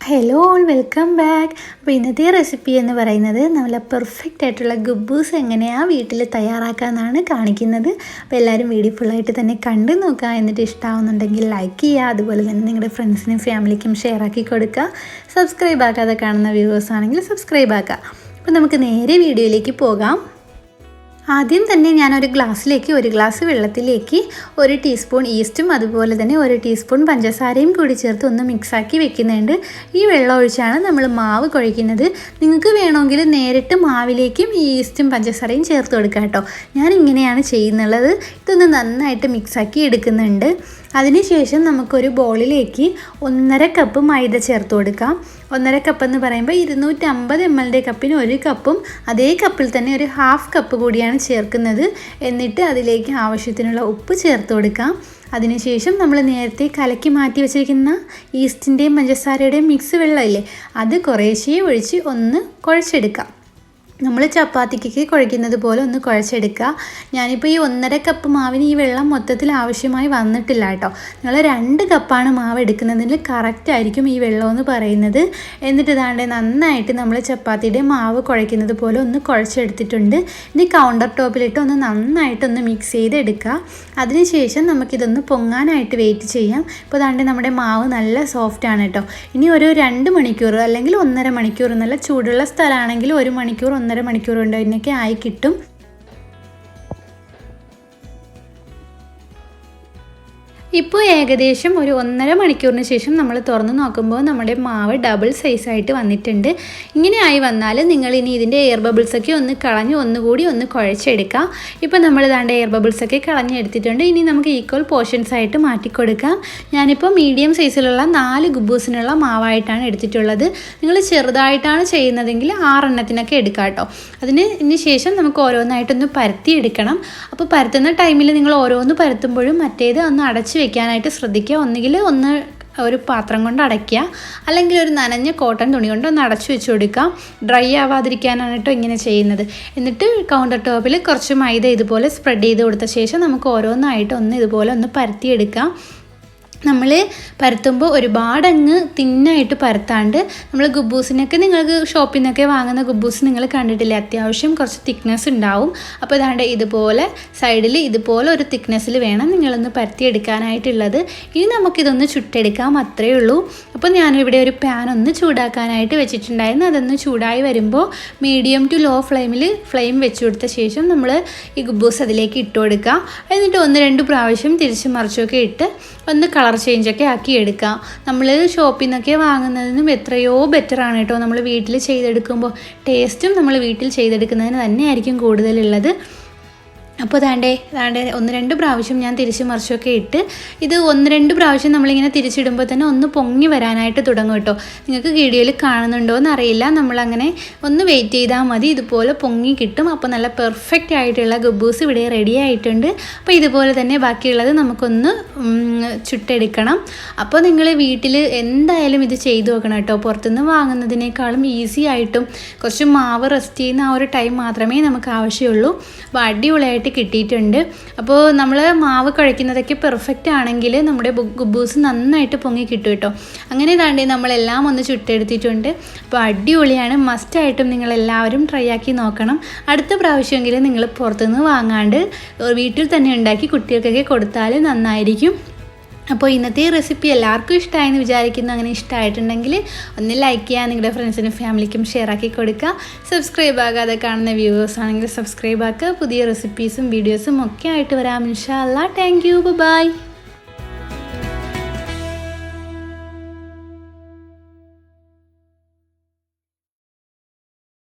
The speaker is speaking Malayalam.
Hello all welcome back. അപ്പോൾ ഇന്നത്തെ റെസിപ്പി എന്ന് പറയുന്നത് നല്ല പെർഫെക്റ്റ് ആയിട്ടുള്ള ഗുബൂസ് എങ്ങനെയാണ് വീട്ടിൽ തയ്യാറാക്കാമെന്നാണ് കാണിക്കുന്നത്. അപ്പോൾ എല്ലാവരും വീഡിയോ ഫുള്ളായിട്ട് തന്നെ കണ്ടു നോക്കുക. എന്നിട്ട് ഇഷ്ടമാവുന്നുണ്ടെങ്കിൽ ലൈക്ക് ചെയ്യുക. അതുപോലെ തന്നെ നിങ്ങളുടെ ഫ്രണ്ട്സിനും ഫാമിലിക്കും ഷെയർ ആക്കി കൊടുക്കുക. സബ്സ്ക്രൈബ് ആക്കാതെ കാണുന്ന വ്യൂവേഴ്സ് ആണെങ്കിൽ സബ്സ്ക്രൈബ് ആക്കുക. അപ്പോൾ നമുക്ക് നേരെ വീഡിയോയിലേക്ക് പോകാം. ആദ്യം തന്നെ ഞാനൊരു ഗ്ലാസ്സിലേക്ക് 1 ഗ്ലാസ് വെള്ളത്തിലേക്ക് 1 ടീസ്പൂൺ ഈസ്റ്റും അതുപോലെ തന്നെ 1 ടീസ്പൂൺ പഞ്ചസാരയും കൂടി ചേർത്ത് ഒന്ന് മിക്സാക്കി വെക്കുന്നുണ്ട്. ഈ വെള്ളം ഒഴിച്ചാണ് നമ്മൾ മാവ് കുഴയ്ക്കുന്നത്. നിങ്ങൾക്ക് വേണമെങ്കിൽ നേരിട്ട് മാവിലേക്കും ഈ ഈസ്റ്റും പഞ്ചസാരയും ചേർത്ത് കൊടുക്കാം കേട്ടോ. ഞാൻ ഇങ്ങനെയാണ് ചെയ്യുന്നുള്ളത്. ഇതൊന്ന് നന്നായിട്ട് മിക്സാക്കി എടുക്കുന്നുണ്ട്. അതിനുശേഷം നമുക്കൊരു ബോളിലേക്ക് 1.5 കപ്പ് മൈദ ചേർത്ത് കൊടുക്കാം. 1.5 കപ്പ് എന്ന് പറയുമ്പോൾ 250 ml കപ്പിന് 1 കപ്പും അതേ കപ്പിൽ തന്നെ ഒരു 1/2 കപ്പ് കൂടിയാണ് ചേർക്കുന്നത്. എന്നിട്ട് അതിലേക്ക് ആവശ്യത്തിനുള്ള ഉപ്പ് ചേർത്ത് കൊടുക്കാം. അതിനുശേഷം നമ്മൾ നേരത്തെ കലക്കി മാറ്റി വെച്ചിരിക്കുന്ന ഈസ്റ്റിൻ്റെയും പഞ്ചസാരയുടെയും മിക്സ് വെള്ളമില്ലേ, അത് കുറേശ്ശേ ഒഴിച്ച് ഒന്ന് കുഴച്ചെടുക്കാം. നമ്മൾ ചപ്പാത്തിക്ക് കുഴയ്ക്കുന്നത് പോലെ ഒന്ന് കുഴച്ചെടുക്കുക. ഞാനിപ്പോൾ ഈ 1.5 കപ്പ് മാവിന് ഈ വെള്ളം മൊത്തത്തിൽ ആവശ്യമായി വന്നിട്ടില്ല കേട്ടോ. നിങ്ങൾ 2 കപ്പാണ് മാവ് എടുക്കുന്നതിൽ കറക്റ്റായിരിക്കും ഈ വെള്ളം എന്ന് പറയുന്നത്. എന്നിട്ട് ഇതാണ്ട് നന്നായിട്ട് നമ്മൾ ചപ്പാത്തിയുടെ മാവ് കുഴയ്ക്കുന്നത് പോലെ ഒന്ന് കുഴച്ചെടുത്തിട്ടുണ്ട്. ഇനി കൗണ്ടർ ടോപ്പിലിട്ട് ഒന്ന് നന്നായിട്ടൊന്ന് മിക്സ് ചെയ്തെടുക്കുക. അതിനുശേഷം നമുക്കിതൊന്ന് പൊങ്ങാനായിട്ട് വെയിറ്റ് ചെയ്യാം. ഇപ്പോൾ ഇതാണ്ട് നമ്മുടെ മാവ് നല്ല സോഫ്റ്റാണ് കേട്ടോ. ഇനി ഒരു 2 മണിക്കൂർ അല്ലെങ്കിൽ 1.5 മണിക്കൂർ, നല്ല ചൂടുള്ള സ്ഥലമാണെങ്കിൽ 1 മണിക്കൂർ 1.5 മണിക്കൂർ കൊണ്ട് ഇതിനൊക്കെ ആയി കിട്ടും. ഇപ്പോൾ ഏകദേശം ഒരു 1.5 മണിക്കൂറിന് ശേഷം നമ്മൾ തുറന്ന് നോക്കുമ്പോൾ നമ്മുടെ മാവ് ഡബിൾ സൈസായിട്ട് വന്നിട്ടുണ്ട്. ഇങ്ങനെ ആയി വന്നാൽ നിങ്ങളിനി ഇതിൻ്റെ എയർ ബബിൾസൊക്കെ ഒന്ന് കളഞ്ഞ് ഒന്നുകൂടി ഒന്ന് കുഴച്ചെടുക്കാം. ഇപ്പോൾ നമ്മൾ ഇതാണ്ട് എയർ ബബിൾസൊക്കെ കളഞ്ഞെടുത്തിട്ടുണ്ട്. ഇനി നമുക്ക് ഈക്വൽ പോർഷൻസ് ആയിട്ട് മാറ്റിക്കൊടുക്കാം. ഞാനിപ്പോൾ മീഡിയം സൈസിലുള്ള 4 ഗുബൂസിനുള്ള മാവായിട്ടാണ് എടുത്തിട്ടുള്ളത്. നിങ്ങൾ ചെറുതായിട്ടാണ് ചെയ്യുന്നതെങ്കിൽ 6 എണ്ണത്തിനൊക്കെ എടുക്കാം കേട്ടോ. അതിന് ശേഷം നമുക്ക് ഓരോന്നായിട്ടൊന്ന് പരത്തിയെടുക്കണം. അപ്പോൾ പരത്തുന്ന ടൈമിൽ നിങ്ങൾ ഓരോന്ന് പരത്തുമ്പോഴും മറ്റേത് ഒന്ന് അടച്ച് വെക്കാനായിട്ട് ശ്രദ്ധിക്കുക. ഒന്നുകിൽ ഒരു പാത്രം കൊണ്ട് അടയ്ക്കുക, അല്ലെങ്കിൽ ഒരു നനഞ്ഞ കോട്ടൺ തുണി കൊണ്ട് ഒന്ന് അടച്ചു വെച്ച് കൊടുക്കാം. ഡ്രൈ ആവാതിരിക്കാനാണ് കേട്ടോ ഇങ്ങനെ ചെയ്യുന്നത്. എന്നിട്ട് കൗണ്ടർ ടോപ്പിൽ കുറച്ച് മൈദ ഇതുപോലെ സ്പ്രെഡ് ചെയ്ത് കൊടുത്ത ശേഷം നമുക്ക് ഓരോന്നായിട്ട് ഇതുപോലെ ഒന്ന് പരത്തിയെടുക്കാം. നമ്മൾ പരത്തുമ്പോൾ ഒരുപാടങ്ങ് തിന്നായിട്ട് പരത്താണ്ട്, നമ്മൾ ഗുബൂസിനൊക്കെ നിങ്ങൾക്ക് ഷോപ്പിൽ നിന്നൊക്കെ വാങ്ങുന്ന ഗുബൂസ് നിങ്ങൾ കണ്ടിട്ടില്ലേ, അത്യാവശ്യം കുറച്ച് തിക്നെസ് ഉണ്ടാവും. അപ്പോൾ ഇതാണ്ട് ഇതുപോലെ സൈഡിൽ ഇതുപോലെ ഒരു തിക്നെസ്സിൽ വേണം നിങ്ങളൊന്ന് പരത്തിയെടുക്കാനായിട്ടുള്ളത്. ഇനി നമുക്കിതൊന്ന് ചുട്ടെടുക്കാം, അത്രയേ ഉള്ളൂ. അപ്പോൾ ഞാനിവിടെ ഒരു പാൻ ഒന്ന് ചൂടാക്കാനായിട്ട് വെച്ചിട്ടുണ്ടായിരുന്നു. അതൊന്ന് ചൂടായി വരുമ്പോൾ മീഡിയം ടു ലോ ഫ്ലെയിം വെച്ച് കൊടുത്ത ശേഷം നമ്മൾ ഈ ഗുബൂസ് അതിലേക്ക് ഇട്ട് കൊടുക്കുക. എന്നിട്ട് 1-2 പ്രാവശ്യം തിരിച്ച് മറിച്ചൊക്കെ ഇട്ട് ഒന്ന് കളർ ചേഞ്ചൊക്കെ ആക്കി എടുക്കാം. നമ്മൾ ഷോപ്പിൽ നിന്നൊക്കെ വാങ്ങുന്നതിനും എത്രയോ ബെറ്ററാണ് കേട്ടോ. നമ്മൾ വീട്ടിൽ ചെയ്തെടുക്കുമ്പോൾ ടേസ്റ്റും നമ്മൾ വീട്ടിൽ ചെയ്തെടുക്കുന്നതിന് തന്നെയായിരിക്കും കൂടുതലുള്ളത്. അപ്പോൾ ദാണ്ടേ 1-2 പ്രാവശ്യം ഞാൻ തിരിച്ച് മറിച്ചൊക്കെ ഇട്ട് ഇത് 1-2 പ്രാവശ്യം നമ്മളിങ്ങനെ തിരിച്ചിടുമ്പോൾ തന്നെ ഒന്ന് പൊങ്ങി വരാനായിട്ട് തുടങ്ങും കേട്ടോ. നിങ്ങൾക്ക് വീഡിയോയിൽ കാണുന്നുണ്ടോ എന്നറിയില്ല. നമ്മളങ്ങനെ ഒന്ന് വെയിറ്റ് ചെയ്താൽ മതി, ഇതുപോലെ പൊങ്ങി കിട്ടും. അപ്പോൾ നല്ല പെർഫെക്റ്റ് ആയിട്ടുള്ള ഗുബൂസ് ഇവിടെ റെഡി ആയിട്ടുണ്ട്. അപ്പോൾ ഇതുപോലെ തന്നെ ബാക്കിയുള്ളത് നമുക്കൊന്ന് ചുട്ടെടുക്കണം. അപ്പോൾ നിങ്ങൾ വീട്ടിൽ എന്തായാലും ഇത് ചെയ്തു നോക്കണം കേട്ടോ. പുറത്തുനിന്ന് വാങ്ങുന്നതിനേക്കാളും ഈസി ആയിട്ടും കുറച്ച് മാവ് റെസ്റ്റ് ചെയ്യുന്ന ആ ഒരു ടൈം മാത്രമേ നമുക്ക് ആവശ്യമുള്ളൂ. അപ്പോൾ അടിപൊളിയായിട്ട് കിട്ടിയിട്ടുണ്ട്. അപ്പോൾ നമ്മൾ മാവ് കുഴയ്ക്കുന്നതൊക്കെ പെർഫെക്റ്റ് ആണെങ്കിൽ നമ്മുടെ ഗുബൂസ് നന്നായിട്ട് പൊങ്ങി കിട്ടും കേട്ടോ. അങ്ങനെ ഇതാണ്ട് നമ്മളെല്ലാം ഒന്ന് ചുട്ടെടുത്തിട്ടുണ്ട്. അപ്പോൾ അടിപൊളിയാണ്. മസ്റ്റായിട്ടും നിങ്ങളെല്ലാവരും ട്രൈ ആക്കി നോക്കണം. അടുത്ത പ്രാവശ്യമെങ്കിലും നിങ്ങൾ പുറത്തുനിന്ന് വാങ്ങാണ്ട് വീട്ടിൽ തന്നെ ഉണ്ടാക്കി കുട്ടികൾക്കൊക്കെ കൊടുത്താൽ നന്നായിരിക്കും. അപ്പോൾ ഇന്നത്തെ റെസിപ്പി എല്ലാവർക്കും ഇഷ്ടമായെന്ന് വിചാരിക്കുന്നു. അങ്ങനെ ഇഷ്ടമായിട്ടുണ്ടെങ്കിൽ ഒന്ന് ലൈക്ക് ചെയ്യുക, നിങ്ങളുടെ ഫ്രണ്ട്സിനും ഫാമിലിക്കും ഷെയർ ആക്കി കൊടുക്കുക. സബ്സ്ക്രൈബ് ആകാതെ കാണുന്ന വ്യൂവേഴ്സ് ആണെങ്കിൽ സബ്സ്ക്രൈബ് ആക്കുക. പുതിയ റെസിപ്പീസും വീഡിയോസും ഒക്കെ ആയിട്ട് വരാം ഇൻഷാ അല്ലാ. Thank you, by.